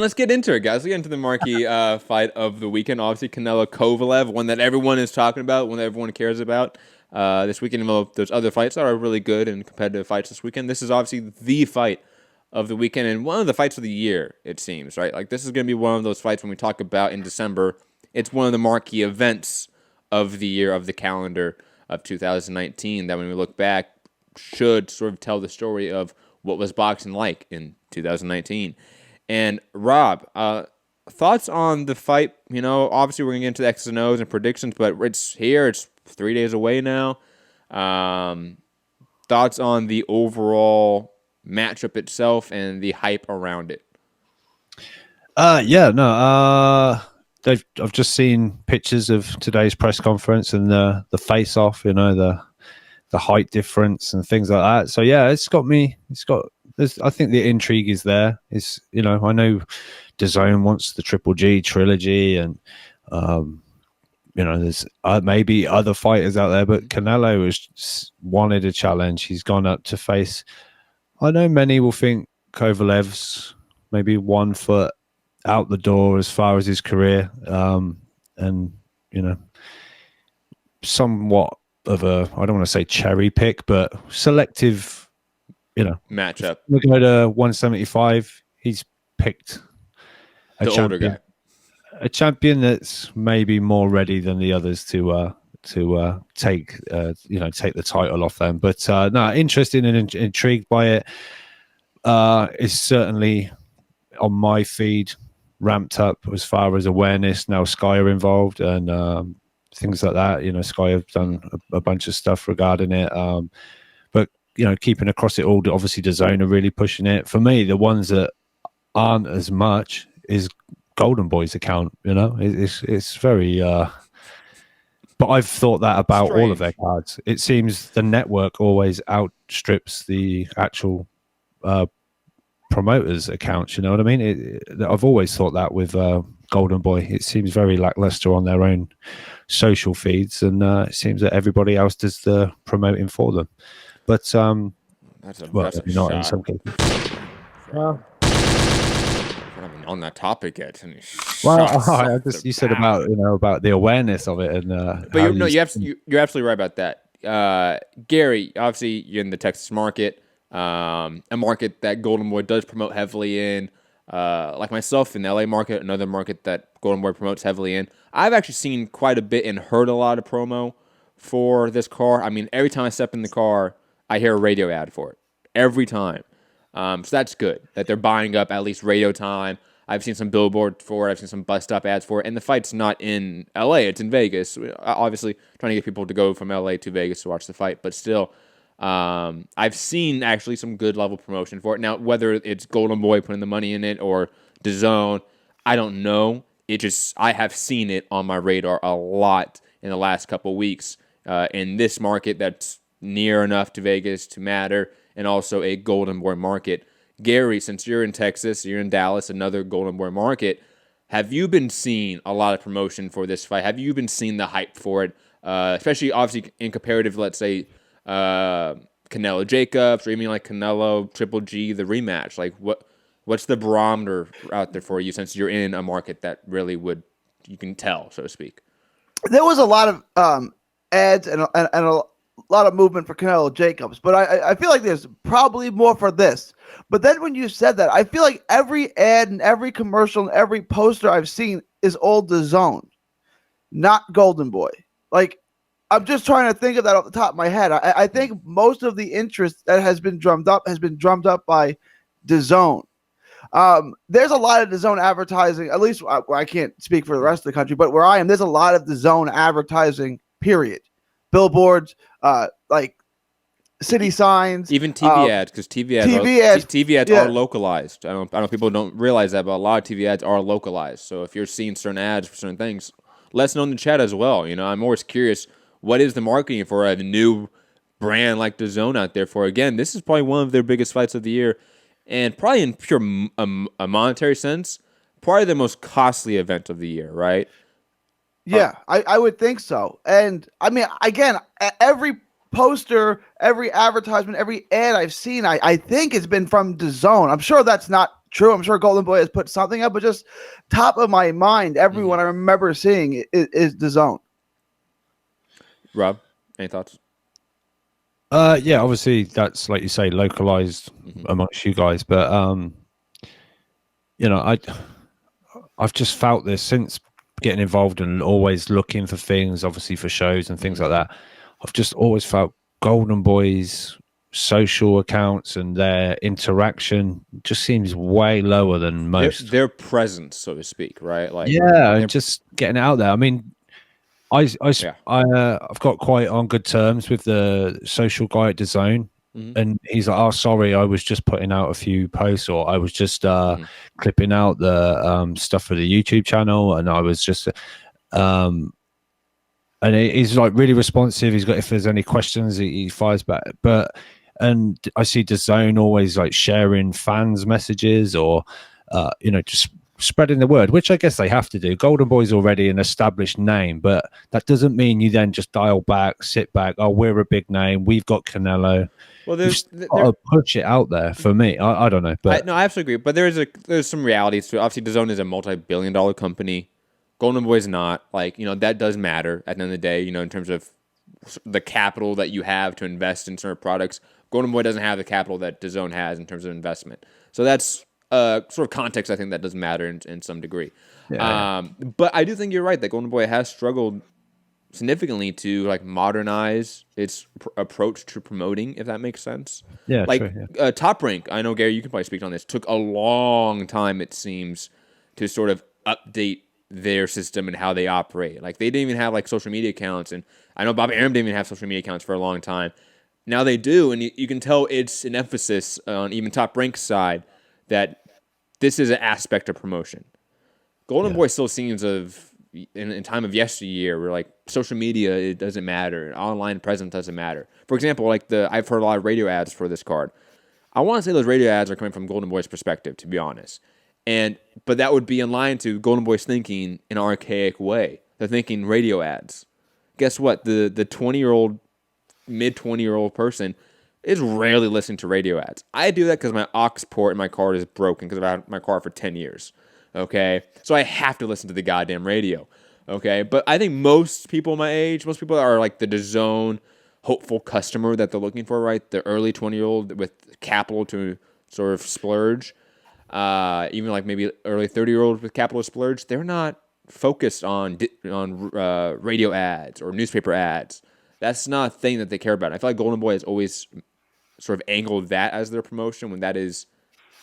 let's get into it, guys. Let's get into the marquee fight of the weekend. Obviously, Canelo Kovalev, one that everyone is talking about, one that everyone cares about this weekend. Even though there's other fights that are really good and competitive fights this weekend, this is obviously the fight of the weekend and one of the fights of the year, it seems, right? Like, this is going to be one of those fights when we talk about in December. It's one of the marquee events of the year, of the calendar of 2019, that when we look back, should sort of tell the story of what was boxing like in 2019. And Rob, thoughts on the fight? You know, obviously we're going to get into the X's and O's and predictions, but it's here. It's 3 days away now. Thoughts on the overall matchup itself and the hype around it? I've just seen pictures of today's press conference and the face off, you know, the height difference and things like that. So yeah, I think the intrigue is there. It's, you know, I know DAZN wants the Triple G trilogy, and you know, there's maybe other fighters out there, but Canelo has wanted a challenge. He's gone up to face. I know many will think Kovalev's maybe 1 foot out the door as far as his career, and you know, somewhat of a, I don't want to say cherry pick, but selective, you know, matchup. We're going to 175. He's picked the older guy, a champion that's maybe more ready than the others to take the title off them. But no, interested and intrigued by it. It's certainly on my feed ramped up as far as awareness. Now Sky are involved and things like that. You know, Sky have done a bunch of stuff regarding it. But you know, keeping across it all, obviously DAZN are really pushing it. For me, the ones that aren't as much is Golden Boy's account. You know, it's very. But I've thought that about all of their cards. It seems the network always outstrips the actual promoters' accounts. You know what I mean? I've always thought that with Golden Boy. It seems very lackluster on their own social feeds, and it seems that everybody else does the promoting for them. But that's a not shot. In some cases. Well, we're not even on that topic yet. You said about the awareness of it, and but you're absolutely right about that. Gary, obviously you're in the Texas market, a market that Golden Boy does promote heavily in. Like myself in the LA market, another market that Golden Boy promotes heavily in. I've actually seen quite a bit and heard a lot of promo for this car. I mean, every time I step in the car, I hear a radio ad for it. Every time. So that's good that they're buying up at least radio time. I've seen some billboards for it. I've seen some bus stop ads for it. And the fight's not in LA. It's in Vegas. Obviously, trying to get people to go from LA to Vegas to watch the fight. But still, I've seen actually some good level promotion for it. Now, whether it's Golden Boy putting the money in it or DAZN, I don't know. I have seen it on my radar a lot in the last couple of weeks in this market that's near enough to Vegas to matter, and also a Golden Boy market. Gary, since you're in Texas, you're in Dallas, another Golden Boy market, have you been seeing a lot of promotion for this fight? Have you been seeing the hype for it, especially obviously in comparative, let's say, Canelo Jacobs, or even like Canelo Triple G, the rematch? Like, what's the barometer out there for you, since you're in a market that really you can tell, so to speak? There was a lot of ads and a lot of movement for Canelo Jacobs, but I feel like there's probably more for this. But then when you said that, I feel like every ad and every commercial and every poster I've seen is all DAZN, not Golden Boy. Like, I'm just trying to think of that off the top of my head. I think most of the interest that has been drummed up by DAZN. There's a lot of DAZN advertising, at least I can't speak for the rest of the country, but where I am, there's a lot of DAZN advertising, period. Billboards, like city signs, even TV ads, because TV ads are localized. I don't know if people don't realize that, but a lot of TV ads are localized. So if you're seeing certain ads for certain things, let us know in the chat as well. You know, I'm always curious, what is the marketing for a new brand like DAZN out there for? Again, this is probably one of their biggest fights of the year, and probably in pure a monetary sense, probably the most costly event of the year, right? Yeah, I would think so. And I mean, again, every poster, every advertisement, every ad I've seen, I think it's been from DAZN. I'm sure that's not true. I'm sure Golden Boy has put something up, but just top of my mind, everyone I remember seeing is DAZN. Rob, any thoughts? Yeah, obviously that's like you say, localized amongst you guys, but you know, I've just felt this since getting involved and always looking for things, obviously for shows and things like that. I've just always felt Golden Boy's social accounts and their interaction just seems way lower than most. Their presence, so to speak, right? Like, yeah, and just getting it out there. I mean, I've got quite on good terms with the social guy at DAZN, and he's like, "Oh, sorry, I was just putting out a few posts, or I was just clipping out the stuff for the YouTube channel, and I was just." And he's like really responsive. He's got, if there's any questions, he fires back. And I see DAZN always like sharing fans' messages or, you know, just spreading the word, which I guess they have to do. Golden Boy's already an established name, but that doesn't mean you then just dial back, sit back. Oh, we're a big name. We've got Canelo. Well, there's got to push it out there for me. I don't know, but I absolutely agree. But there's some realities to it. Obviously, DAZN is a multi-billion-dollar company. Golden Boy is not. Like, you know, that does matter at the end of the day, you know, in terms of the capital that you have to invest in certain products. Golden Boy doesn't have the capital that DAZN has in terms of investment. So that's sort of context, I think, that does matter in some degree. But I do think you're right that Golden Boy has struggled significantly to like modernize its approach to promoting, if that makes sense. Yeah, like true, Top Rank, I know Gary, you can probably speak on this, took a long time, it seems, to sort of update their system and how they operate. Like, they didn't even have like social media accounts, and I know Bobby Arum didn't even have social media accounts for a long time. Now they do, and you can tell it's an emphasis on even Top Rank's side that this is an aspect of promotion. Golden Boy still seems in time of yesteryear where like social media, it doesn't matter, online presence doesn't matter. For example, like I've heard a lot of radio ads for this card. I want to say those radio ads are coming from Golden Boy's perspective, to be honest. But that would be in line to Golden Boy's thinking in an archaic way. They're thinking radio ads. Guess what? The 20-year-old, mid-20-year-old person is rarely listening to radio ads. I do that because my aux port in my car is broken because I've had my car for 10 years. Okay? So I have to listen to the goddamn radio. Okay? But I think most people my age, most people are like the DAZN hopeful customer that they're looking for, right? The early 20-year-old with capital to sort of splurge. Even like maybe early 30-year-olds with capital splurge, they're not focused on radio ads or newspaper ads. That's not a thing that they care about. I feel like Golden Boy has always sort of angled that as their promotion when that is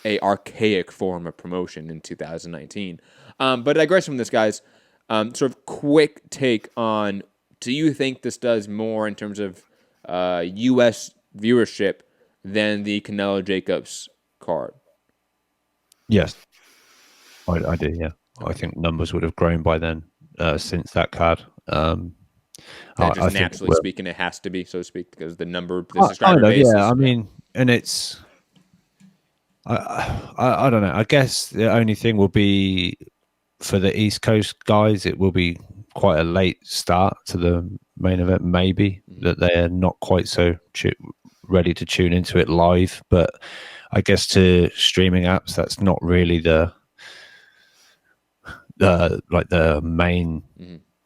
a archaic form of promotion in 2019. But I digress from this, guys. Sort of quick take on, do you think this does more in terms of U.S. viewership than the Canelo Jacobs card? Yes, I do. Yeah, I think numbers would have grown by then since that card. Just naturally speaking, it has to be, so to speak, because the subscriber I know, base. Yeah, I mean, and it's I don't know. I guess the only thing will be for the East Coast guys, it will be quite a late start to the main event. Maybe that they're not quite so ready to tune into it live, but I guess to streaming apps, that's not really the main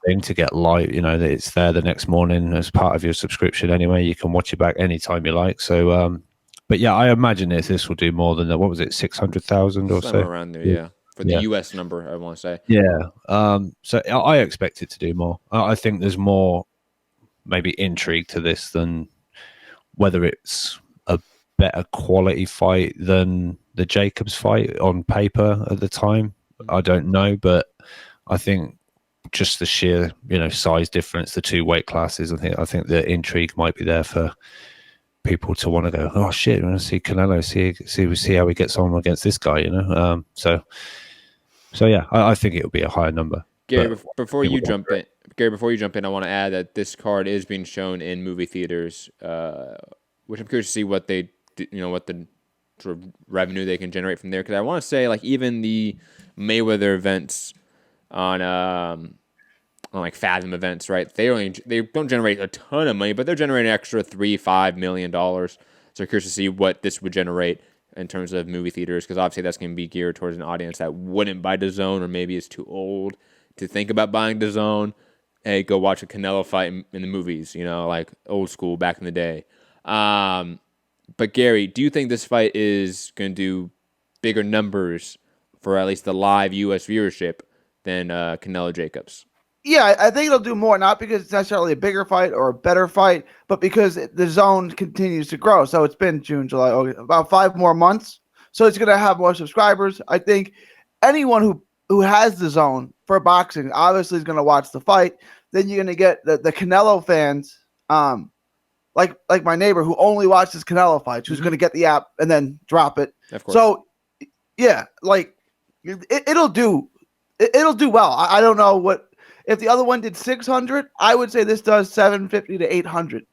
thing to get live. You know, that it's there the next morning as part of your subscription anyway. You can watch it back anytime you like. So, but yeah, I imagine this will do more than that. What was it, 600,000 or so? Around there, yeah. For the US number, I want to say. Yeah. So I expect it to do more. I think there's more maybe intrigue to this than whether it's a better quality fight than the Jacobs fight on paper at the time. I don't know, but I think just the sheer, size difference, the two weight classes, I think the intrigue might be there for people to want to go, oh shit, I want to see Canelo, see how he gets on against this guy, So yeah, I think it'll be a higher number. Gary, before you jump in, I want to add that this card is being shown in movie theaters, which I'm curious to see what they, what the sort of revenue they can generate from there. Because I want to say, like, even the Mayweather events on like Fathom events, right? They don't generate a ton of money, but they're generating an extra $3-5 million. So I'm curious to see what this would generate in terms of movie theaters, because obviously that's going to be geared towards an audience that wouldn't buy DAZN or maybe is too old to think about buying DAZN. Hey, go watch a Canelo fight in the movies, like old school back in the day. But Gary, do you think this fight is going to do bigger numbers for at least the live U.S. viewership than Canelo Jacobs? Yeah, I think it'll do more, not because it's necessarily a bigger fight or a better fight, but because the zone continues to grow. So it's been June, July, August, about 5 more months. So it's going to have more subscribers. I think anyone who has the zone for boxing obviously is going to watch the fight. Then you're going to get the Canelo fans, like my neighbor who only watches Canelo fights, who's going to get the app and then drop it. Of course. So, yeah, like it'll do well. I don't know what. If the other one did 600, I would say this does 750 to 800.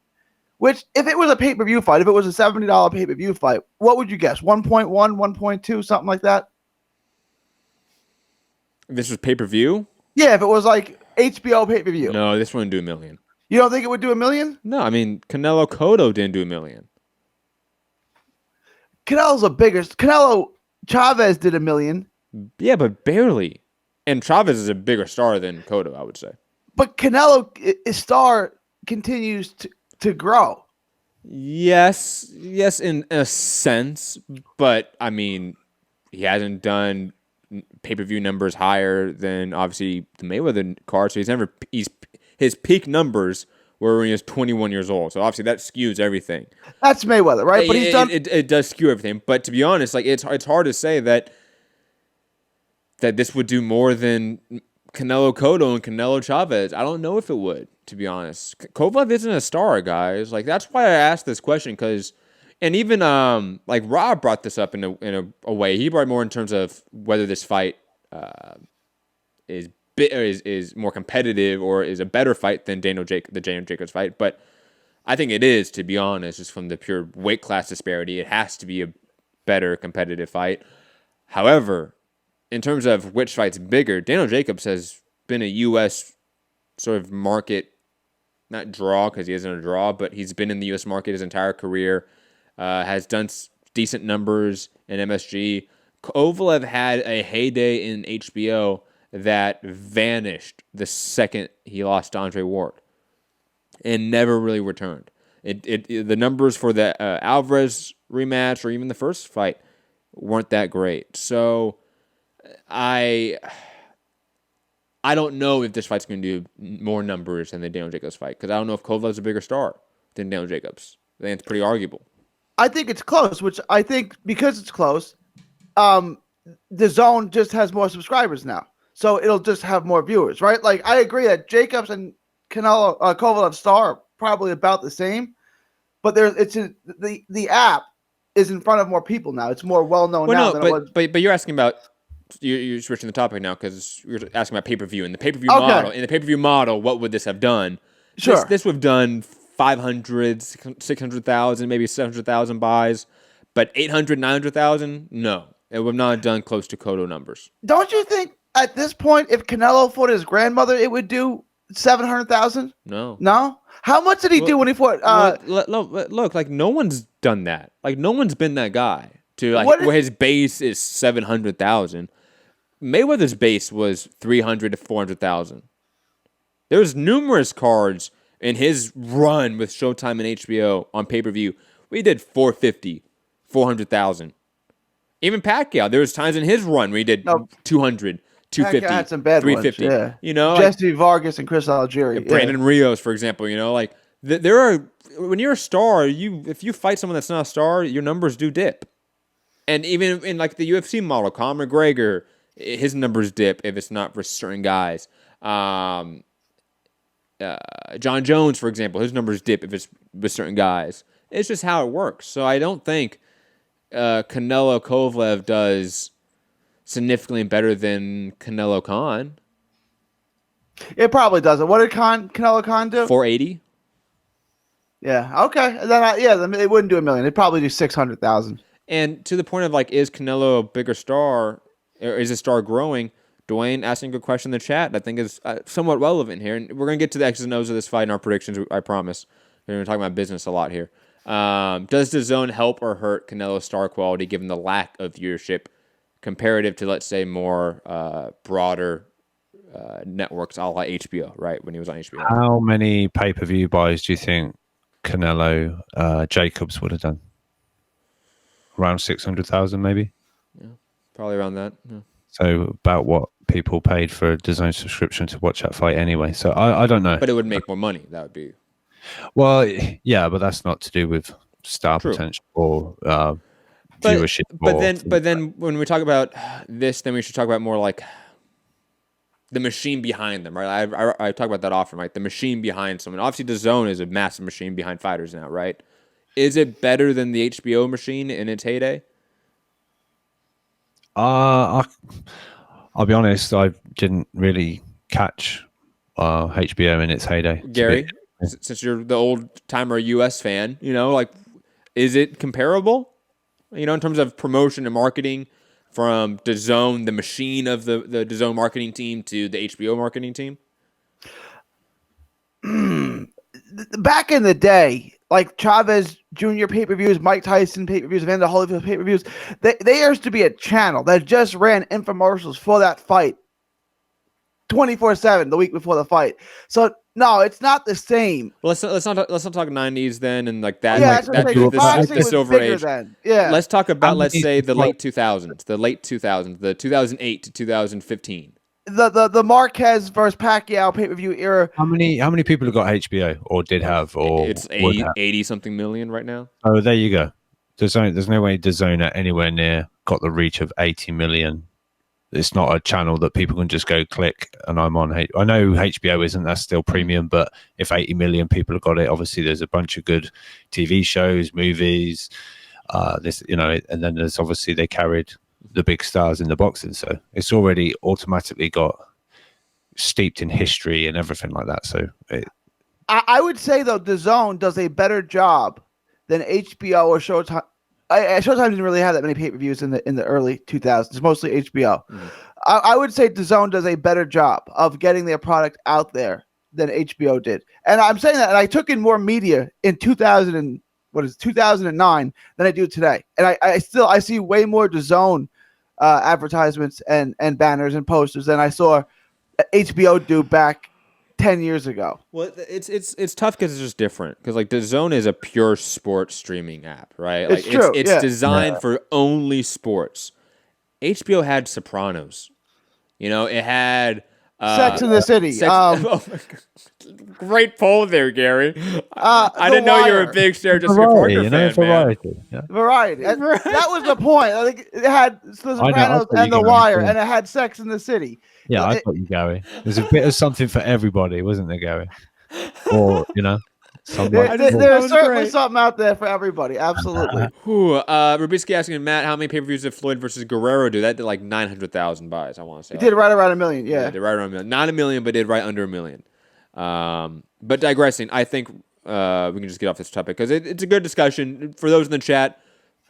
Which, if it was a pay-per-view fight, if it was a $70 pay-per-view fight, what would you guess? 1.1, 1.2, something like that? This was pay-per-view? Yeah, if it was like HBO pay-per-view. No, this wouldn't do $1 million. You don't think it would do $1 million? No, I mean, Canelo Cotto didn't do $1 million. Canelo Chavez did $1 million. Yeah, but barely. And Chavez is a bigger star than Cotto, I would say. But Canelo's star continues to grow. Yes, in a sense. But, I mean, he hasn't done pay-per-view numbers higher than, obviously, the Mayweather card. So his peak numbers were when he was 21 years old. So, obviously, that skews everything. That's Mayweather, right? But it does skew everything. But, to be honest, like it's hard to say that this would do more than Canelo Cotto and Canelo Chavez. I don't know if it would, to be honest. Kovalev isn't a star, guys. Like, that's why I asked this question, because, and even like Rob brought this up in a way. He brought it more in terms of whether this fight is more competitive or is a better fight than the Daniel Jacobs fight. But I think it is, to be honest, just from the pure weight class disparity. It has to be a better competitive fight. However, in terms of which fight's bigger, Daniel Jacobs has been a U.S. sort of market, not draw because he isn't a draw, but he's been in the U.S. market his entire career, has done decent numbers in MSG. Kovalev had a heyday in HBO that vanished the second he lost to Andre Ward and never really returned. The numbers for the Alvarez rematch or even the first fight weren't that great. So I don't know if this fight's going to do more numbers than the Daniel Jacobs fight, because I don't know if Kovalev's a bigger star than Daniel Jacobs. I think it's pretty arguable. I think it's close, which I think because it's close, the zone just has more subscribers now. So it'll just have more viewers, right? Like, I agree that Jacobs and Kovalev's star are probably about the same, but the app is in front of more people now. It's more well-known now than it was. But you're asking about... You're switching the topic now because you're asking about pay-per-view. In the pay-per-view model, what would this have done? Sure. This would have done 500, 600,000, maybe 700,000 buys, but 800, 900,000? No. It would not have done close to Cotto numbers. Don't you think at this point, if Canelo fought his grandmother, it would do 700,000? No. How much did he do when he fought? Look, like, no one's done that. Like, no one's been that guy to where his base is 700,000. Mayweather's base was 300 to 400,000. There's numerous cards in his run with Showtime and HBO on pay-per-view. We did 450, 400,000. Even Pacquiao, there was times in his run where he did 200, 250, Pacquiao had some bad 350. Ones, yeah. Jesse Vargas and Chris Algieri. Brandon Rios, for example, there are, when you're a star, if you fight someone that's not a star, your numbers do dip. And even in like the UFC model, Conor McGregor, his numbers dip if it's not for certain guys. John Jones, for example, his numbers dip if it's with certain guys. It's just how it works. So I don't think Canelo Kovalev does significantly better than Canelo Khan. It probably doesn't. What did Canelo Khan do? 480. Yeah. Okay. Then it wouldn't do $1 million. It'd probably do 600,000. And to the point of like, is Canelo a bigger star? Or is his star growing? Dwayne asking a good question in the chat I think is somewhat relevant here. And we're going to get to the X's and O's of this fight and our predictions, I promise. We're going to talk about business a lot here. Does the zone help or hurt Canelo's star quality given the lack of viewership comparative to, let's say, more broader networks a la HBO, right? When he was on HBO. How many pay-per-view buys do you think Canelo Jacobs would have done? Around 600,000 maybe? Yeah, probably around that. Yeah. So about what people paid for a DAZN subscription to watch that fight anyway. So I don't know. But it would make more money. That would be... Well, yeah, but that's not to do with star True. potential or viewership. But then when we talk about this, then we should talk about more like the machine behind them, right? I talk about that often, right? The machine behind someone. Obviously, DAZN is a massive machine behind fighters now, right? Is it better than the HBO machine in its heyday? I'll be honest, I didn't really catch HBO in its heyday. Gary, since you're the old-timer US fan, like, is it comparable? In terms of promotion and marketing from DAZN, the machine of the DAZN marketing team, to the HBO marketing team? Back in the day, like Chavez Jr. pay-per-views, Mike Tyson pay-per-views, Evander Holyfield pay-per-views, they used to be a channel that just ran infomercials for that fight 24/7 the week before the fight. So no, it's not the same. Well, let's not talk 90s then, and like that. Yeah, like that's the silver age. Then. Yeah. Let's talk about, let's say, the late 2000s, the 2008 to 2015. The Marquez versus Pacquiao pay-per-view era. How many people have got HBO or did have, or it's 80 something million right now? Oh, there you go. There's no way DAZN anywhere near got the reach of 80 million. It's not a channel that people can just go click and I'm on. I know HBO isn't, that's still premium, but if 80 million people have got it, obviously there's a bunch of good TV shows, movies, and then there's obviously they carried the big stars in the boxing, so it's already automatically got steeped in history and everything like that. So I would say though DAZN does a better job than HBO or Showtime. Showtime didn't really have that many pay-per-views in the early 2000s. It's mostly HBO. Mm-hmm. I would say DAZN does a better job of getting their product out there than HBO did. And I'm saying that, and I took in more media in 2009 than I do today. And I see way more DAZN advertisements and banners and posters than I saw HBO do back 10 years ago. Well, it's tough because it's just different. Because like DAZN is a pure sports streaming app, right? Like it's designed for only sports. HBO had Sopranos. It had Sex in the City. Great poll there, Gary. I didn't know you were a big Sarah Jessica Parker fan, Variety. Man. Yeah. Variety. That was the point. I think it had The Sopranos and The Wire, and it had Sex in the City. Yeah, I got you, Gary. There's a bit of something for everybody, wasn't there, Gary? Or, there's certainly something out there for everybody. Absolutely. Rubisky asking Matt, how many pay-per-views did Floyd versus Guerrero do? That did like 900,000 buys, I want to say. He did right around 1 million, yeah. Did right around 1 million. Not 1 million, but did right under 1 million. But digressing, I think we can just get off this topic because it's a good discussion. For those in the chat,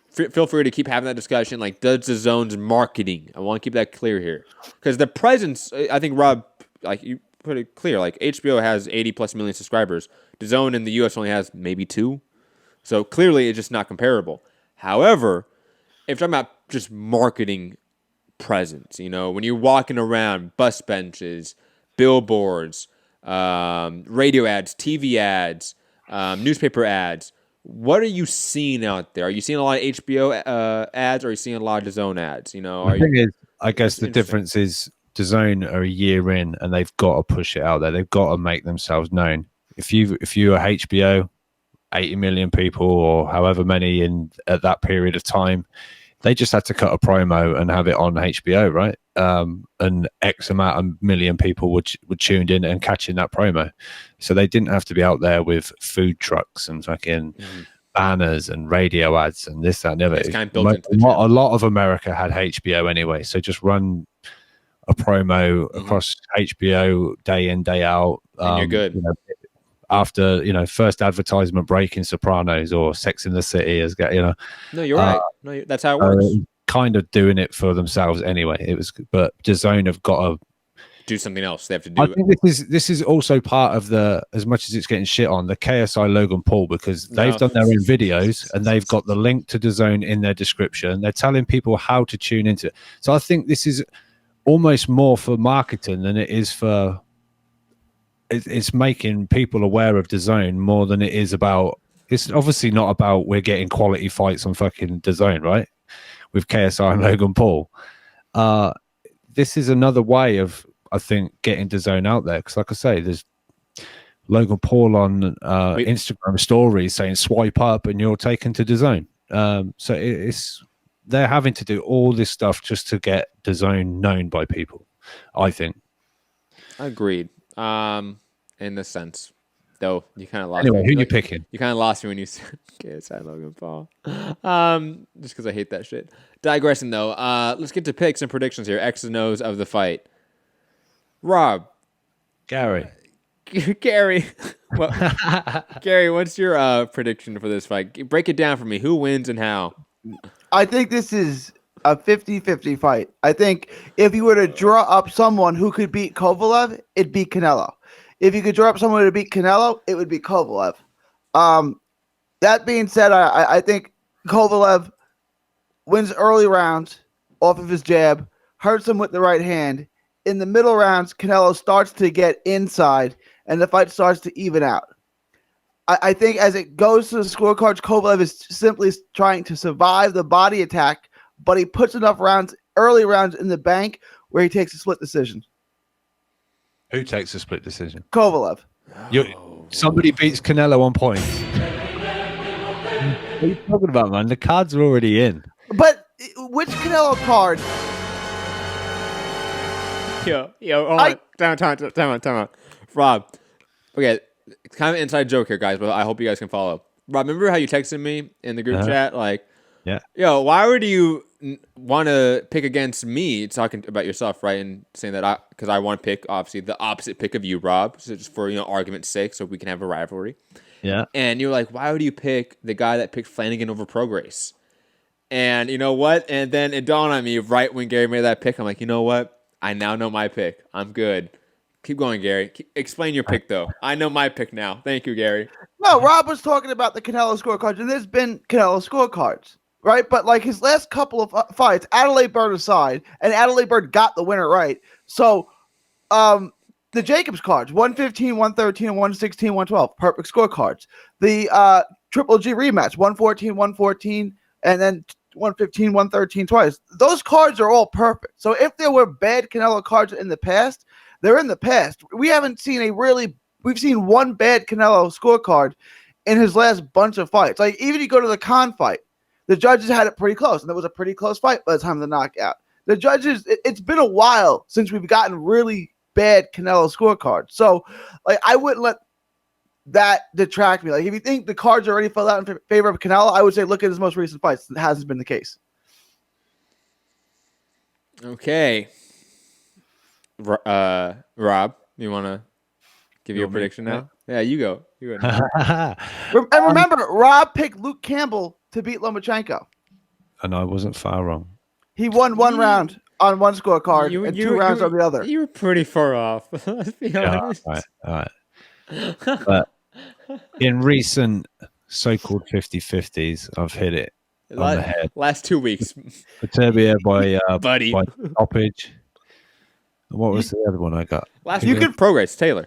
feel free to keep having that discussion. Like, does DAZN's marketing? I want to keep that clear here. Because the presence, I think, Rob, like you put it clear, like HBO has 80+ million subscribers. DAZN in the US only has maybe 2. So clearly it's just not comparable. However, if you're talking about just marketing presence, when you're walking around bus benches, billboards, radio ads, TV ads, newspaper ads, what are you seeing out there? Are you seeing a lot of HBO ads, or are you seeing a lot of DAZN ads? The thing is, I guess the difference is DAZN are a year in, and they've got to push it out there. They've got to make themselves known. If you are HBO, 80 million people or however many at that period of time, they just had to cut a promo and have it on HBO, right? And X amount of million people were tuned in and catching that promo. So they didn't have to be out there with food trucks and fucking banners and radio ads and this, that, and the other. It's kind of built into the channel. A lot of America had HBO anyway. So just run a promo across HBO day in, day out. And you're good. After first advertisement break in Sopranos or Sex in the City, No, you're right. No, that's how it works. Kind of doing it for themselves anyway. But DAZN have got to do something else. They have to do. I think this is also part of the, as much as it's getting shit on, the KSI Logan Paul, because they've done their own videos and they've got the link to DAZN in their description. They're telling people how to tune into it. So I think this is almost more for marketing than it is for. It's making people aware of DAZN more than it is about. It's obviously not about we're getting quality fights on fucking DAZN, right? With KSI and Logan Paul. This is another way of, I think, getting DAZN out there. Because like I say, there's Logan Paul on Instagram stories saying swipe up and you're taken to DAZN. So it's they're having to do all this stuff just to get DAZN known by people, I think. Agreed. In the sense, though, you kind of lost Anyway, me. who you picking? You kind of lost me when you said KSI Logan Paul. Just because I hate that shit. Digressing though, let's get to picks and predictions here. X's and O's of the fight. Rob, Gary, Gary, what's your prediction for this fight? Break it down for me. Who wins and how? I think this is a 50-50 fight. I think if you were to draw up someone who could beat Kovalev, it'd be Canelo. If you could draw up someone to beat Canelo, it would be Kovalev. That being said, I think Kovalev wins early rounds off of his jab, hurts him with the right hand. In the middle rounds, Canelo starts to get inside, and the fight starts to even out. I think as it goes to the scorecards, Kovalev is simply trying to survive the body attack, but he puts enough early rounds in the bank where he takes a split decision. who takes a split decision? Kovalev. Somebody beats Canelo on points. What are you talking about, man? The cards are already in. But which Canelo card? Hold on. Time out. Rob, okay, it's kind of an inside joke here, guys, but I hope you guys can follow. Rob, remember how you texted me in the group chat? Like, yeah, why would you want to pick against me, talking about yourself, right? And saying that because I want to pick, obviously, the opposite pick of you, Rob, so just for, argument's sake, so we can have a rivalry. Yeah. And you're like, why would you pick the guy that picked Flanagan over Prograis? And you know what? And then it dawned on me right when Gary made that pick. I'm like, you know what? I now know my pick. I'm good. Keep going, Gary. Explain your pick, though. I know my pick now. Thank you, Gary. No, Rob was talking about the Canelo scorecards, and there's been Canelo scorecards, right? But like his last couple of fights, Adelaide Bird aside, and Adelaide Bird got the winner right. So, the Jacobs cards, 115, 113, 116, 112, perfect scorecards. The Triple G rematch, 114, 114, and then 115, 113 twice. Those cards are all perfect. So if there were bad Canelo cards in the past, they're in the past. We haven't seen we've seen one bad Canelo scorecard in his last bunch of fights. Like even you go to the Khan fight, the judges had it pretty close, and it was a pretty close fight by the time of the knockout. The judges, it's been a while since we've gotten really bad Canelo scorecards. So like I wouldn't let that detract me. Like if you think the cards already fell out in favor of Canelo, I would say look at his most recent fights. It hasn't been the case. Okay. Rob, you want to give your prediction now? Yeah, you go. And remember, Rob picked Luke Campbell to beat Lomachenko. And I wasn't far wrong. He won one round on one scorecard and two rounds on the other. You were pretty far off. Let's be honest. All right. But in recent so-called 50-50s, I've hit it on the head. Last 2 weeks. Viterbier by Buddy. by stoppage. What was the other one I got? Last week, Prograis, Taylor.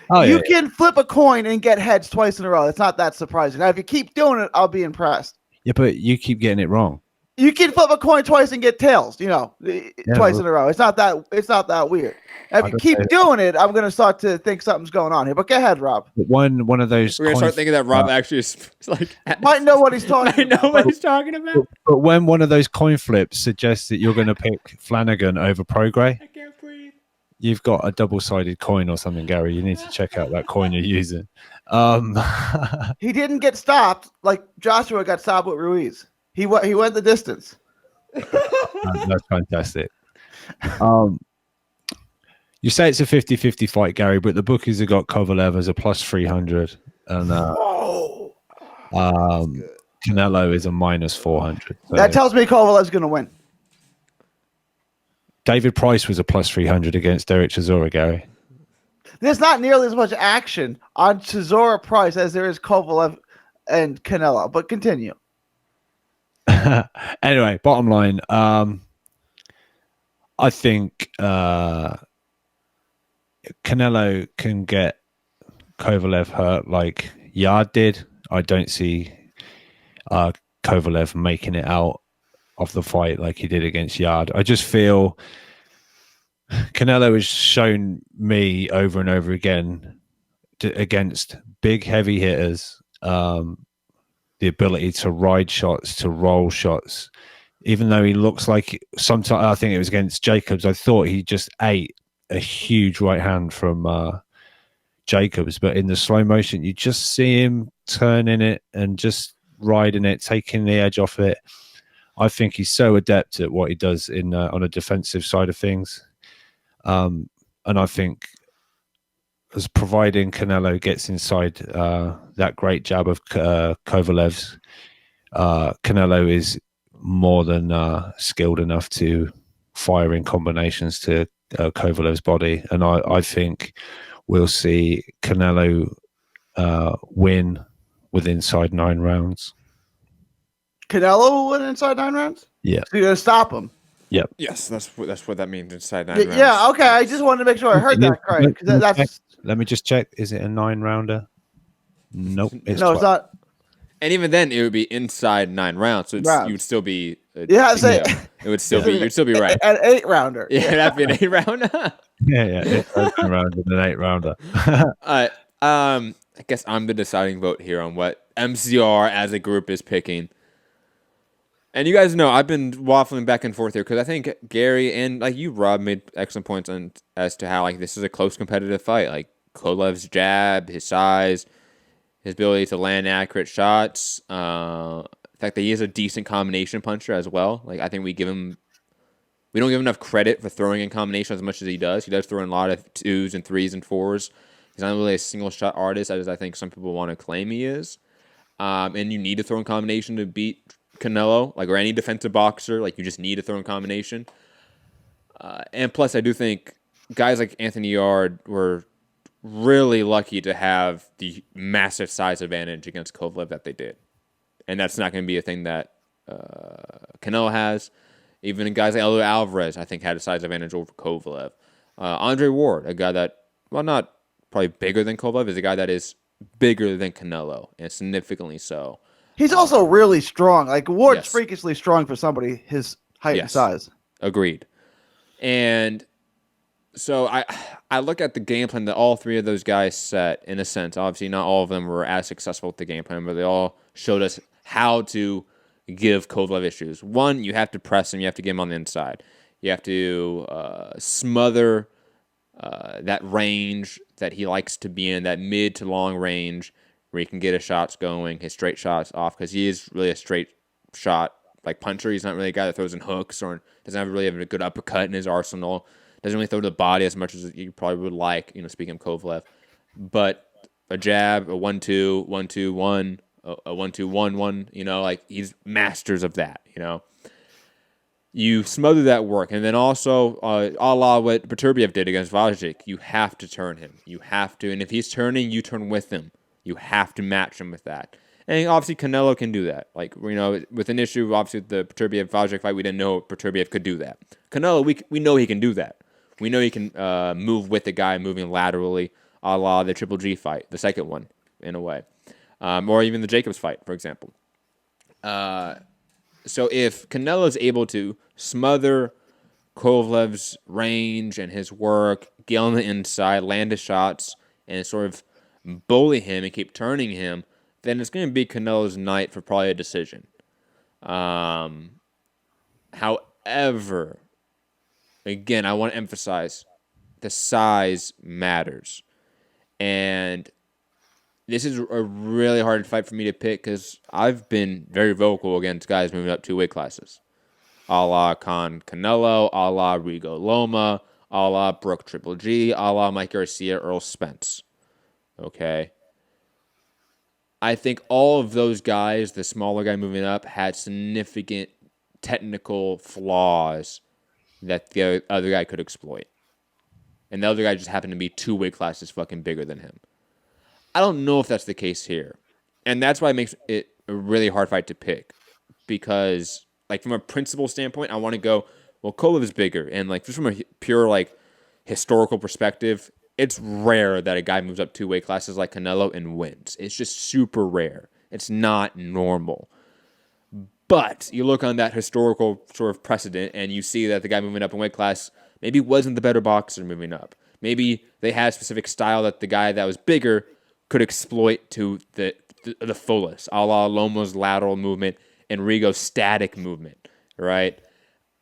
You can flip a coin and get heads twice in a row. It's not that surprising. Now, if you keep doing it, I'll be impressed. Yeah, but you keep getting it wrong. You can flip a coin twice and get tails, twice in a row. It's not that weird. If you keep doing it, I'm going to start to think something's going on here. But go ahead, Rob. One of those. We're going to start thinking that Rob actually is like might know what he's talking about. I know what he's talking about. But when one of those coin flips suggests that you're going to pick Flanagan over Prograis, I can't breathe. You've got a double-sided coin or something, Gary. You need to check out that coin you're using. He didn't get stopped like Joshua got stopped with Ruiz. He went the distance. That's fantastic. You say it's a 50-50 fight, Gary, but the bookies have got Kovalev as a plus 300, and Canelo is a minus 400. So. That tells me Kovalev's going to win. David Price was a plus 300 against Derek Chisora, Gary. There's not nearly as much action on Chisora Price as there is Kovalev and Canelo, but continue. Anyway, bottom line, I think Canelo can get Kovalev hurt like Yard did. I don't see Kovalev making it out of the fight like he did against Yard. I just feel Canelo has shown me over and over again against big heavy hitters the ability to ride shots, to roll shots. Even though he looks like sometimes, I think it was against Jacobs, I thought he just ate a huge right hand from Jacobs, but in the slow motion, you just see him turning it and just riding it, taking the edge off it. I think he's so adept at what he does in on a defensive side of things. And I think as providing Canelo gets inside that great jab of Kovalev's, Canelo is more than skilled enough to fire in combinations to Kovalev's body. And I think we'll see Canelo win with inside 9 rounds. Canelo will win inside 9 rounds? Yeah. So you're going to stop him? Yep. Yes, that's what that means inside 9 rounds. Yeah, okay. I just wanted to make sure I heard that correct. Let me just check. Is it a 9-rounder? Nope. It's not. And even then, it would be inside 9 rounds, so you would still be. It would still be. You'd still be right. An 8-rounder. Yeah, that'd be an 8-rounder. Yeah. It's an 8-rounder. I guess I'm the deciding vote here on what MCR as a group is picking. And you guys know I've been waffling back and forth here because I think Gary and like you, Rob, made excellent points on as to how like this is a close competitive fight. Like Kovalev's jab, his size, his ability to land accurate shots, the fact that he is a decent combination puncher as well. Like I think we don't give him enough credit for throwing in combination as much as he does. He does throw in a lot of 2s and 3s and 4s. He's not really a single shot artist as I think some people want to claim he is. And you need to throw in combination to beat Canelo, like or any defensive boxer. Like you just need to throw in combination. And plus, I do think guys like Anthony Yard were really lucky to have the massive size advantage against Kovalev that they did. And that's not going to be a thing that Canelo has. Even guys like Eloy Alvarez, I think, had a size advantage over Kovalev. Andre Ward, a guy that, well, not probably bigger than Kovalev, is a guy that is bigger than Canelo, and significantly so. He's also really strong. Like, Ward's freakishly strong for somebody his height and size. Agreed. And so I look at the game plan that all three of those guys set, in a sense. Obviously, not all of them were as successful with the game plan, but they all showed us how to give Kovalev issues. One, you have to press him. You have to get him on the inside. You have to smother that range that he likes to be in, that mid to long range where he can get his shots going, his straight shots off, because he is really a straight shot like puncher. He's not really a guy that throws in hooks or doesn't really have a good uppercut in his arsenal. Doesn't really throw to the body as much as you probably would like, speaking of Kovalev. But a jab, a 1-2, 1-2-1, a 1-2-1-1, like he's masters of that, You smother that work. And then also, a la what Beterbiev did against Vajic, you have to turn him. You have to. And if he's turning, you turn with him. You have to match him with that. And obviously, Canelo can do that. Like, with an issue, obviously, the Beterbiev-Vajic fight, we didn't know Beterbiev could do that. Canelo, we know he can do that. We know he can move with the guy moving laterally, a la the Triple G fight, the second one, in a way. Or even the Jacobs fight, for example. So if Canelo is able to smother Kovalev's range and his work, get on the inside, land his shots, and sort of bully him and keep turning him, then it's going to be Canelo's night for probably a decision. However, again, I want to emphasize the size matters. And this is a really hard fight for me to pick because I've been very vocal against guys moving up 2 weight classes. A la Canelo, a la Rigo Loma, a la Brooke Triple G, a la Mike Garcia, Earl Spence. Okay? I think all of those guys, the smaller guy moving up, had significant technical flaws that the other guy could exploit. And the other guy just happened to be 2 weight classes fucking bigger than him. I don't know if that's the case here. And that's why it makes it a really hard fight to pick. Because, like, from a principle standpoint, I want to go, well, Kovalev is bigger. And, like, just from a pure, like, historical perspective, it's rare that a guy moves up 2 weight classes like Canelo and wins. It's just super rare. It's not normal. But you look on that historical sort of precedent and you see that the guy moving up in weight class maybe wasn't the better boxer moving up. Maybe they had a specific style that the guy that was bigger could exploit to the fullest, a la Lomo's lateral movement and Rigo's static movement, right?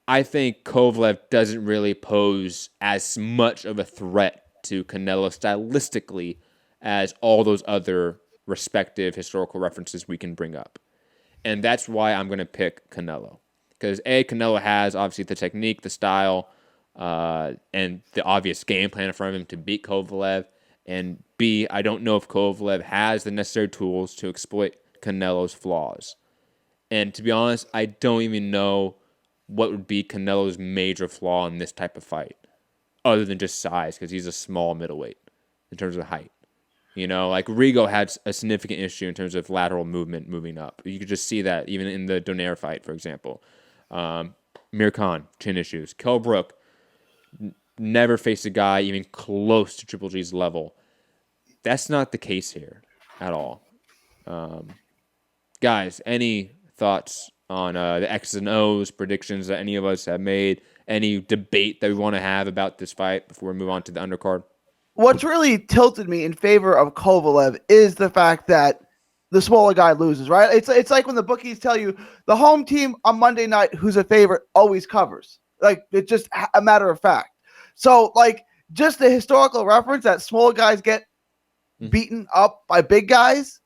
I think Kovalev doesn't really pose as much of a threat to Canelo stylistically as all those other respective historical references we can bring up. And that's why I'm going to pick Canelo. Because A, Canelo has obviously the technique, the style, and the obvious game plan in front of him to beat Kovalev. And B, I don't know if Kovalev has the necessary tools to exploit Canelo's flaws. And to be honest, I don't even know what would be Canelo's major flaw in this type of fight, other than just size, because he's a small middleweight in terms of height. You know, like Rigo had a significant issue in terms of lateral movement moving up. You could just see that even in the Donaire fight, for example. Mir Khan, chin issues. Kell Brook never faced a guy even close to Triple G's level. That's not the case here at all. Guys, any thoughts on the X's and O's, predictions that any of us have made, any debate that we want to have about this fight before we move on to the undercard? What's really tilted me in favor of Kovalev is the fact that the smaller guy loses, right? It's like when the bookies tell you the home team on Monday night who's a favorite always covers. Like, it's just a matter of fact. So, like, just the historical reference that small guys get beaten up by big guys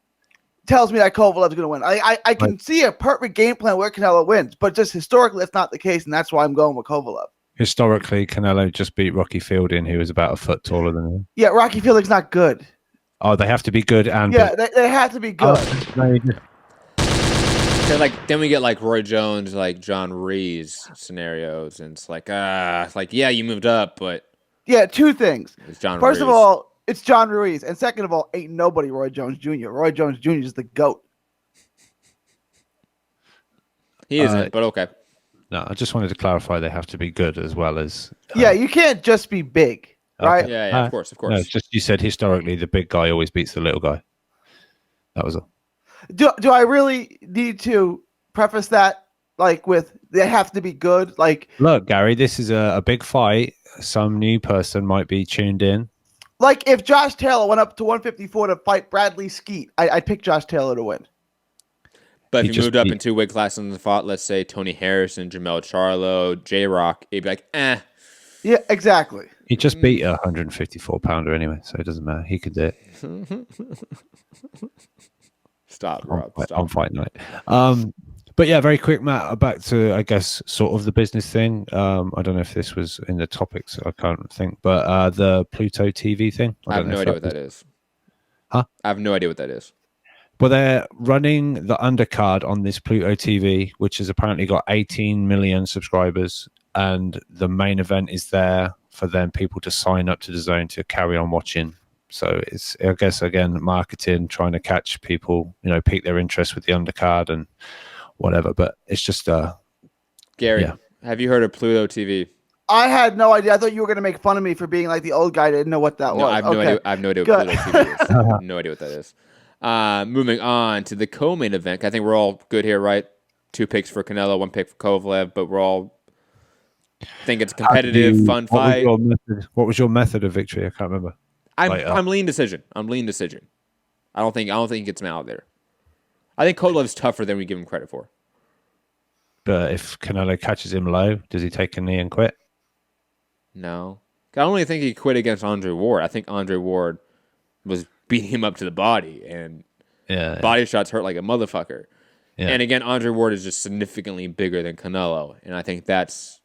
tells me that Kovalev's going to win. I can see a perfect game plan where Canelo wins, but just historically, that's not the case, and that's why I'm going with Kovalev. Historically, Canelo just beat Rocky Fielding, who was about a foot taller than him. Yeah, Rocky Fielding's not good. Oh, they have to be good and they have to be good. Then we get like Roy Jones, like John Rees scenarios, and it's like yeah, you moved up, but yeah, 2 things. It's John First Ruiz. of all, it's John Ruiz, and second of all, ain't nobody Roy Jones Jr. Roy Jones Jr. is the GOAT. He isn't, but okay. No, I just wanted to clarify they have to be good as well as. Yeah, you can't just be big, right? Okay. Yeah, of course. No, it's just you said historically the big guy always beats the little guy. That was all. Do I really need to preface that like with they have to be good? Like, look, Gary, this is a big fight. Some new person might be tuned in. Like if Josh Taylor went up to 154 to fight Bradley Skeet, I'd pick Josh Taylor to win. But if you moved up in 2 weight classes and fought, let's say, Tony Harrison, Jamel Charlo, J-Rock, it'd be like, eh. Yeah, exactly. He just beat a 154-pounder anyway, so it doesn't matter. He could do it. Stop, Rob. Stop. On fight night. But yeah, very quick, Matt, back to, I guess, sort of the business thing. I don't know if this was in the topics, I can't think, but the Pluto TV thing. I have no idea what that is. Huh? I have no idea what that is. Well, they're running the undercard on this Pluto TV, which has apparently got 18 million subscribers, and the main event is there for then people to sign up to DAZN to carry on watching. So it's, I guess, again, marketing, trying to catch people, pique their interest with the undercard and whatever. But it's just Gary, have you heard of Pluto TV? I had no idea. I thought you were going to make fun of me for being like the old guy that didn't know what that was. I have no idea. I have no idea what Pluto TV is. I have no idea what that is. Moving on to the co-main event. I think we're all good here, right? 2 picks for Canelo, 1 pick for Kovalev, but we're all think it's a competitive, fun fight. What was your method of victory? I can't remember. I'm lean decision. I don't think he gets him out there. I think Kovalev's tougher than we give him credit for. But if Canelo catches him low, does he take a knee and quit? No. I don't really think he quit against Andre Ward. I think Andre Ward was beating him up to the body, and body shots hurt like a motherfucker. Yeah. And again, Andre Ward is just significantly bigger than Canelo, and I think that's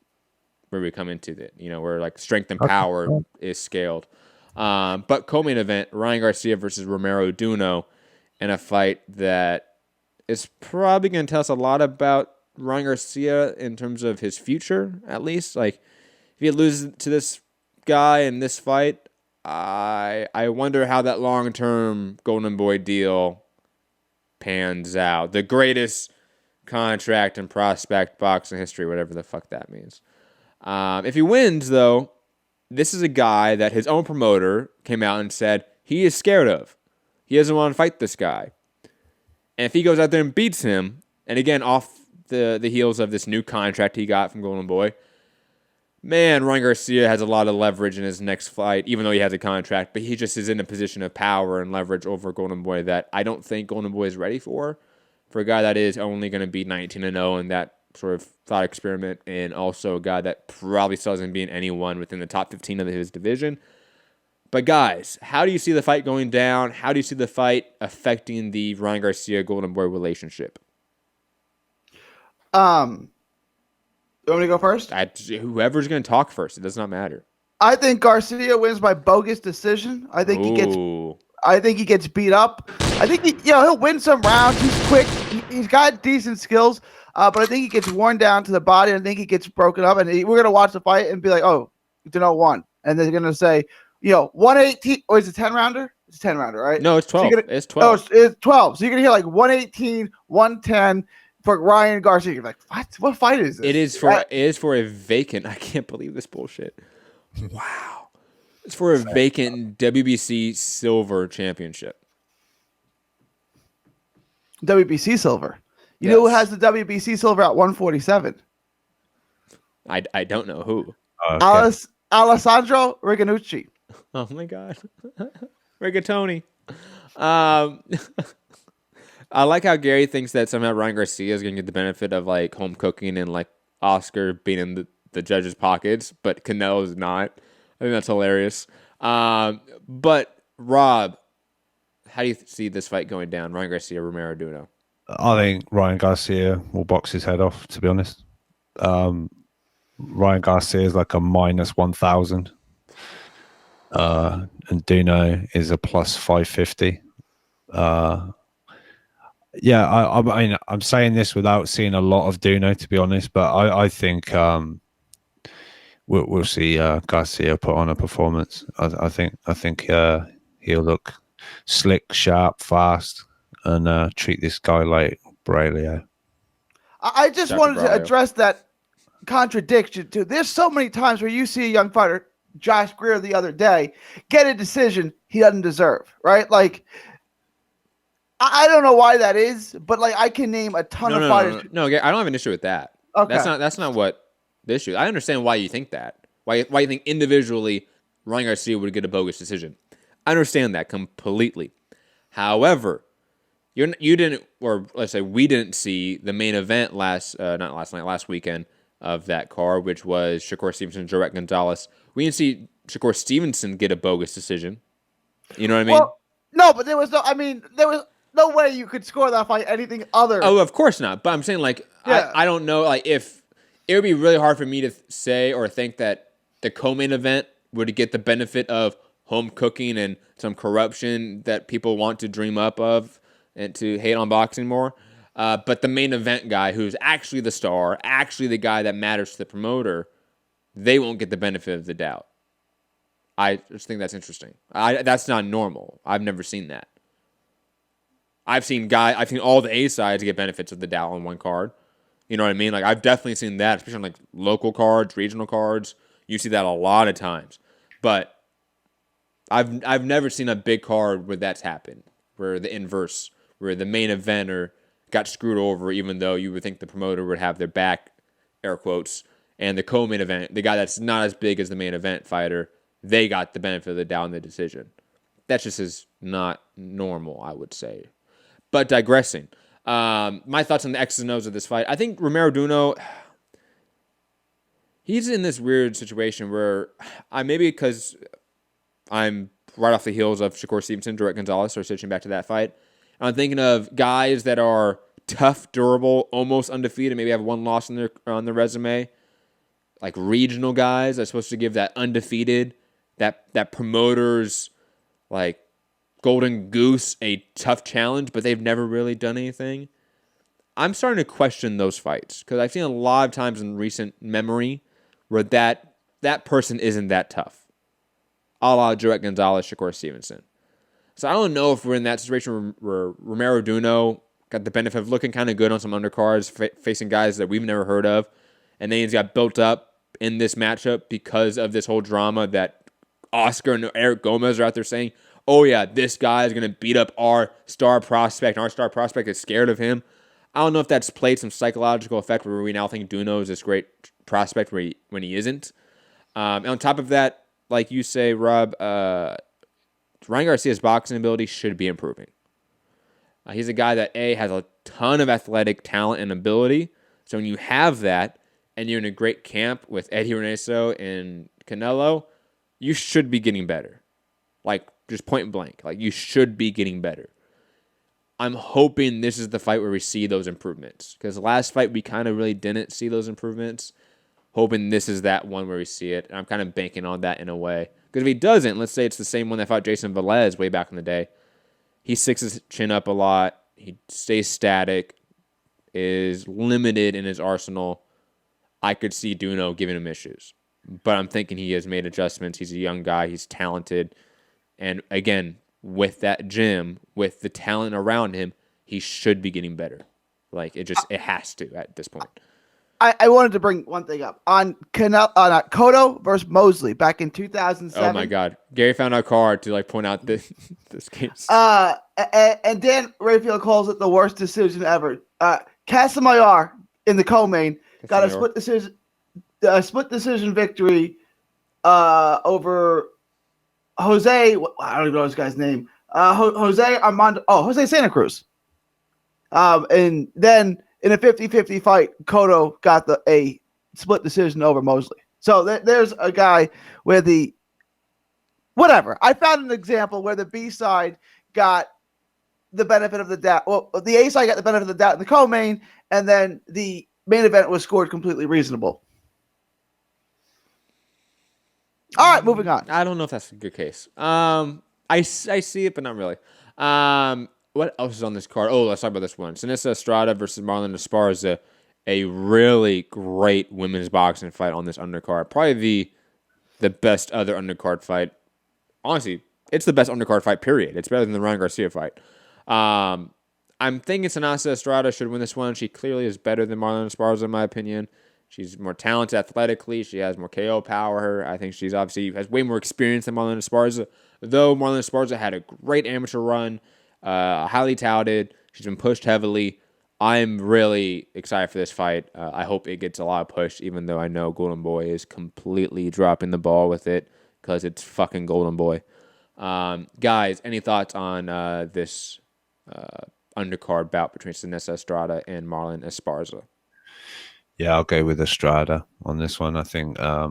where we come into it. Where like strength and power is scaled. But co-main event, Ryan Garcia versus Romero Duno, in a fight that is probably going to tell us a lot about Ryan Garcia in terms of his future, at least. Like, he loses to this guy in this fight, I wonder how that long-term Golden Boy deal pans out. The greatest contract in prospect boxing history, whatever the fuck that means. If he wins, though, this is a guy that his own promoter came out and said he is scared of. He doesn't want to fight this guy. And if he goes out there and beats him, and again, off the heels of this new contract he got from Golden Boy, man, Ryan Garcia has a lot of leverage in his next fight, even though he has a contract, but he just is in a position of power and leverage over Golden Boy that I don't think Golden Boy is ready for a guy that is only going to be 19-0 and that sort of thought experiment, and also a guy that probably still hasn't beaten anyone within the top 15 of his division. But guys, how do you see the fight going down? How do you see the fight affecting the Ryan Garcia-Golden Boy relationship? You want me to go first? Whoever's going to talk first. It does not matter. I think Garcia wins by bogus decision. I think he gets beat up. I think he'll win some rounds. He's quick. He's got decent skills. But I think he gets worn down to the body. And I think he gets broken up. And we're gonna watch the fight and be like, oh, it's an 0-1. And they're gonna say, 118. Oh, is it 10-rounder? It's a 10-rounder, right? No, it's 12. So it's 12. Oh, it's 12. So you're gonna hear like 118, 110 for Ryan Garcia. You're like, what? What fight is this? It is for a vacant. I can't believe this bullshit. Wow. It's for a vacant WBC silver championship. WBC silver. You Yes. know who has the WBC silver at 147? I don't know who. Okay. Alessandro Riganucci. Oh my god. Rigatoni. I like how Gary thinks that somehow Ryan Garcia is going to get the benefit of like home cooking and like Oscar being in the judges' pockets, but Canelo is not. I think that's hilarious. But Rob, how do you see this fight going down? Ryan Garcia, Romero Duno. I think Ryan Garcia will box his head off, to be honest. Ryan Garcia is like a minus 1,000. And Duno is a plus 550. Yeah, I mean, I'm saying this without seeing a lot of Duno, to be honest, but I think we'll see Garcia put on a performance. I think he'll look slick, sharp, fast, and treat this guy like Braulio. I just wanted to address that contradiction too. There's so many times where you see a young fighter, Josh Greer the other day, get a decision he doesn't deserve, right? Like, I don't know why that is, but like I can name a ton of fighters. No, I don't have an issue with that. Okay. That's not what the issue is. I understand why you think that. Why you think individually Ryan Garcia would get a bogus decision. I understand that completely. However, you didn't, or let's say we didn't see the main event last weekend of that card, which was Shakur Stevenson, Jarrett Gonzalez. We didn't see Shakur Stevenson get a bogus decision. You know what I mean? Well, no, but there was no way you could score that fight anything other. Oh, of course not. But I'm saying, like, yeah. I don't know, like, if it would be really hard for me to say or think that the co-main event would get the benefit of home cooking and some corruption that people want to dream up of and to hate on boxing more. But the main event guy, who's actually the star, actually the guy that matters to the promoter, they won't get the benefit of the doubt. I just think that's interesting. That's not normal. I've never seen that. I've seen all the A sides get benefits of the doubt on one card. You know what I mean? Like, I've definitely seen that, especially on like local cards, regional cards. You see that a lot of times. But I've never seen a big card where that's happened, where the inverse, where the main eventer got screwed over, even though you would think the promoter would have their back, air quotes, and the co-main event, the guy that's not as big as the main event fighter, they got the benefit of the doubt in the decision. That just is not normal, I would say. But digressing, my thoughts on the X's and O's of this fight. I think Romero Duno, he's in this weird situation where maybe because I'm right off the heels of Shakur Stevenson, Jarrett Gonzalez, or switching back to that fight. I'm thinking of guys that are tough, durable, almost undefeated, maybe have one loss on their resume, like regional guys that are supposed to give that undefeated, that promoter's like golden goose a tough challenge, but they've never really done anything. I'm starting to question those fights because I've seen a lot of times in recent memory where that that person isn't that tough. A la Joet Gonzalez, Shakur Stevenson. So I don't know if we're in that situation where Romero Duno got the benefit of looking kind of good on some undercards, facing guys that we've never heard of. And then he's got built up in this matchup because of this whole drama that Oscar and Eric Gomez are out there saying, oh yeah, this guy is going to beat up our star prospect, and our star prospect is scared of him. I don't know if that's played some psychological effect where we now think Duno is this great prospect when he isn't. And on top of that, like you say, Rob, Ryan Garcia's boxing ability should be improving. He's a guy that, A, has a ton of athletic talent and ability. So when you have that and you're in a great camp with Eddie Reneso and Canelo, you should be getting better. Like, just point blank. Like, you should be getting better. I'm hoping this is the fight where we see those improvements. Because the last fight, we kind of really didn't see those improvements. Hoping this is that one where we see it. And I'm kind of banking on that in a way. Because if he doesn't, let's say it's the same one that fought Jason Velez way back in the day. He sticks his chin up a lot. He stays static. Is limited in his arsenal. I could see Duno giving him issues. But I'm thinking he has made adjustments. He's a young guy. He's talented. And again, with that gym, with the talent around him, he should be getting better. Like, it has to at this point. I wanted to bring one thing up on Cotto versus Mosley back in 2007. Oh my God, Gary found our card to point out this case. And Dan Rayfield calls it the worst decision ever. Casamayor in the co-main got a split decision victory over Jose. I don't even know this guy's name. Jose Santa Cruz. And then in a 50-50 fight, Cotto got a split decision over Mosley. So there's a guy where whatever. I found an example where the B side got the benefit of the doubt. Well, the A side got the benefit of the doubt in the co-main, and then the main event was scored completely reasonable. All right, moving on. I don't know if that's a good case. I see it, but not really. What else is on this card? Oh, let's talk about this one. Sinisa Estrada versus Marlon Esparza, a really great women's boxing fight on this undercard. Probably the best other undercard fight. Honestly, it's the best undercard fight, period. It's better than the Ryan Garcia fight. I'm thinking Sinisa Estrada should win this one. She clearly is better than Marlon Esparza, in my opinion. She's more talented athletically. She has more KO power. I think she's obviously has way more experience than Marlon Esparza. Though Marlon Esparza had a great amateur run, highly touted. She's been pushed heavily. I'm really excited for this fight. I hope it gets a lot of push, even though I know Golden Boy is completely dropping the ball with it because it's fucking Golden Boy. Guys, any thoughts on this undercard bout between Sinisa Estrada and Marlon Esparza? Yeah, I'll go with Estrada on this one. I think, I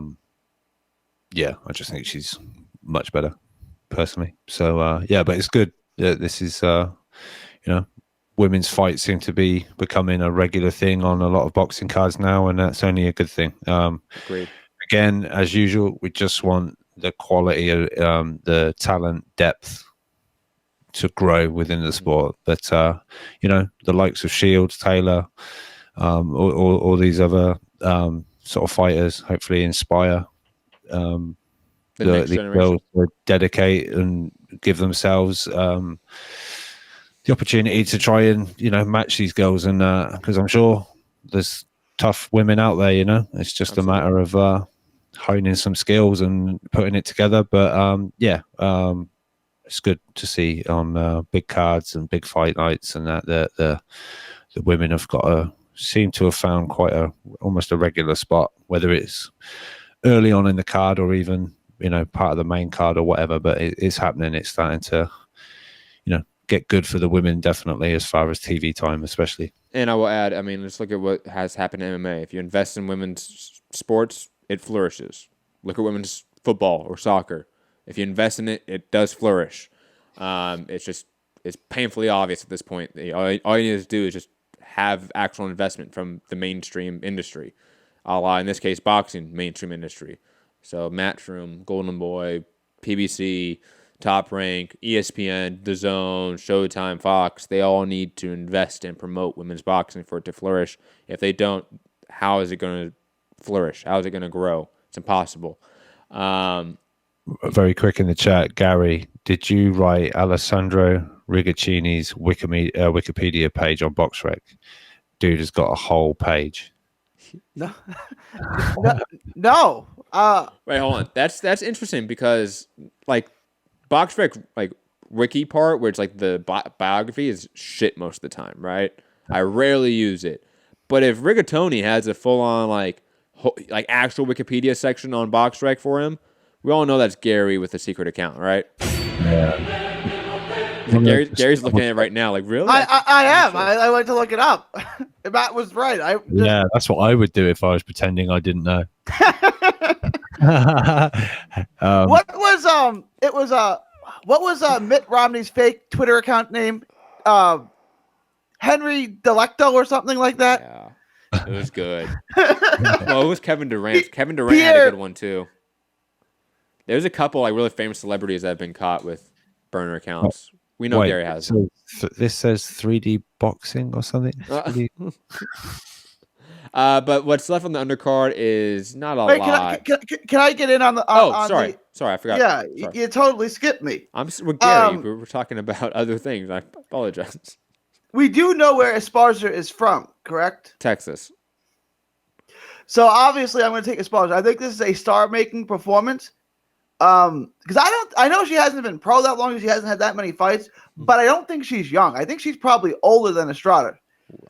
just think she's much better, personally. So, but it's good. This is, women's fights seem to be becoming a regular thing on a lot of boxing cards now, and that's only a good thing. Agreed. Again, as usual, we just want the quality, the talent, depth to grow within the sport. But, the likes of Shields, Taylor, all these other sort of fighters hopefully inspire the girls to dedicate and give themselves the opportunity to try and match these girls, and because I'm sure there's tough women out there, it's just Absolutely. A matter of honing some skills and putting it together. But it's good to see on big cards and big fight nights, and that the women have seem to have found quite almost a regular spot, whether it's early on in the card or even part of the main card or whatever. But it's happening. It's starting to get good for the women, definitely, as far as TV time especially. And I will add, let's look at what has happened in MMA. If you invest in women's sports, it flourishes. Look at women's football or soccer. If you invest in it, it does flourish. It's painfully obvious at this point. All you need to do is just have actual investment from the mainstream industry. In this case, boxing, mainstream industry. So Matchroom, Golden Boy, PBC, Top Rank, ESPN, DAZN, Showtime, Fox, they all need to invest and promote women's boxing for it to flourish. If they don't, how is it going to flourish? How is it going to grow? It's impossible. Very quick in the chat, Gary, did you write Alessandro Rigaccini's Wikipedia page on BoxRec? Dude has got a whole page. No, no. Wait, hold on. That's interesting because like BoxRec like wiki part where it's like the biography is shit most of the time, right? I rarely use it. But if Rigatoni has a full on like actual Wikipedia section on BoxRec for him, we all know that's Gary with a secret account, right? Yeah. Gary's looking at it right now, like really? I am. Sure. I went to look it up. Matt was right. Yeah, that's what I would do if I was pretending I didn't know. What was what was Mitt Romney's fake Twitter account name? Henry Delecto or something like that. Yeah, it was good. Well, it was Kevin Durant. Kevin Durant had a good one too. There's a couple like really famous celebrities that have been caught with burner accounts. We know Gary has. So this says 3D boxing or something. But what's left on the undercard is not a lot. Can I get in on the? Sorry, I forgot. Yeah, sorry. You totally skipped me. With Gary. We're talking about other things. I apologize. We do know where Esparza is from, correct? Texas. So obviously, I'm going to take Esparza. I think this is a star-making performance. Because I know she hasn't been pro that long, she hasn't had that many fights, but I don't think she's young. I think she's probably older than Estrada.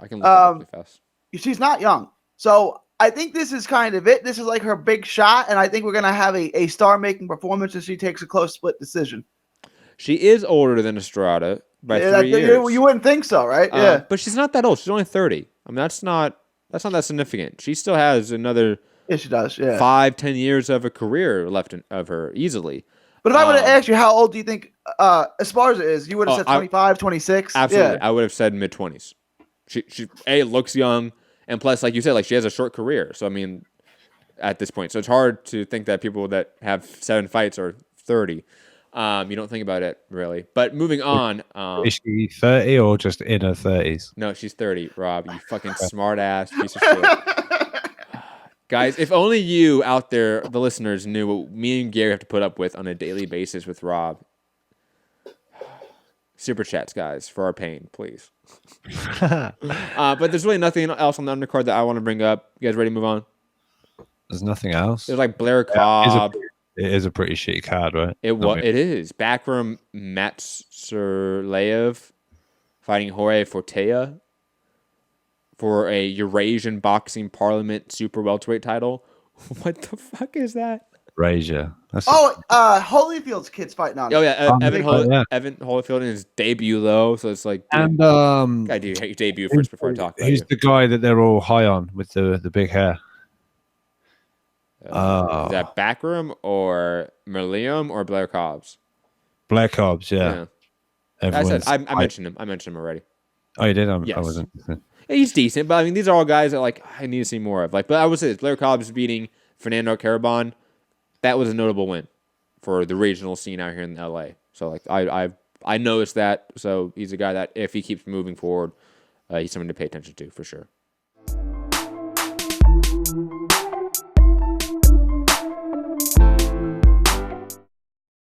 I can look up really fast. She's not young. So I think this is kind of it. This is like her big shot, and I think we're going to have a star-making performance if she takes a close split decision. She is older than Estrada by 3 years. You wouldn't think so, right? Yeah. But she's not that old. She's only 30. I mean, that's not that significant. She still has another... Yeah, she does. Yeah, 5-10 years of a career left of her easily. But if I would have asked you how old do you think Esparza is, you would have said 25, 26. Absolutely, yeah. I would have said mid-20s. She looks young, and plus, like you said, like she has a short career. So I mean, at this point, so it's hard to think that people that have 7 fights are 30. You don't think about it really. But moving on, is she 30 or just in her 30s? No, she's 30. Rob, you fucking smart ass piece of shit. Guys, if only you out there, the listeners, knew what me and Gary have to put up with on a daily basis with Rob. Super chats, guys, for our pain, please. But there's really nothing else on the undercard that I want to bring up. You guys ready to move on? There's nothing else. There's like Blair Cobb. It is a pretty shitty card, right? It is. Backroom Matsurlayev fighting Jorge Fortea for a Eurasian Boxing Parliament Super Welterweight title. What the fuck is that? Eurasia. Holyfield's kid's fighting on. Oh yeah, Evan Holyfield in his debut though, so it's like. And I do debut first before I talk about He's the guy that they're all high on with the big hair. Is that Backroom or Merlium or Blair Cobbs? Blair Cobbs, yeah. I mentioned him. I mentioned him already. Oh, you did? Yes. I wasn't. Yeah, he's decent, but I mean, these are all guys that like I need to see more of. Like, but I would say this, Blair Cobbs beating Fernando Carabon, that was a notable win for the regional scene out here in LA. So like I noticed that. So he's a guy that if he keeps moving forward, he's something to pay attention to for sure.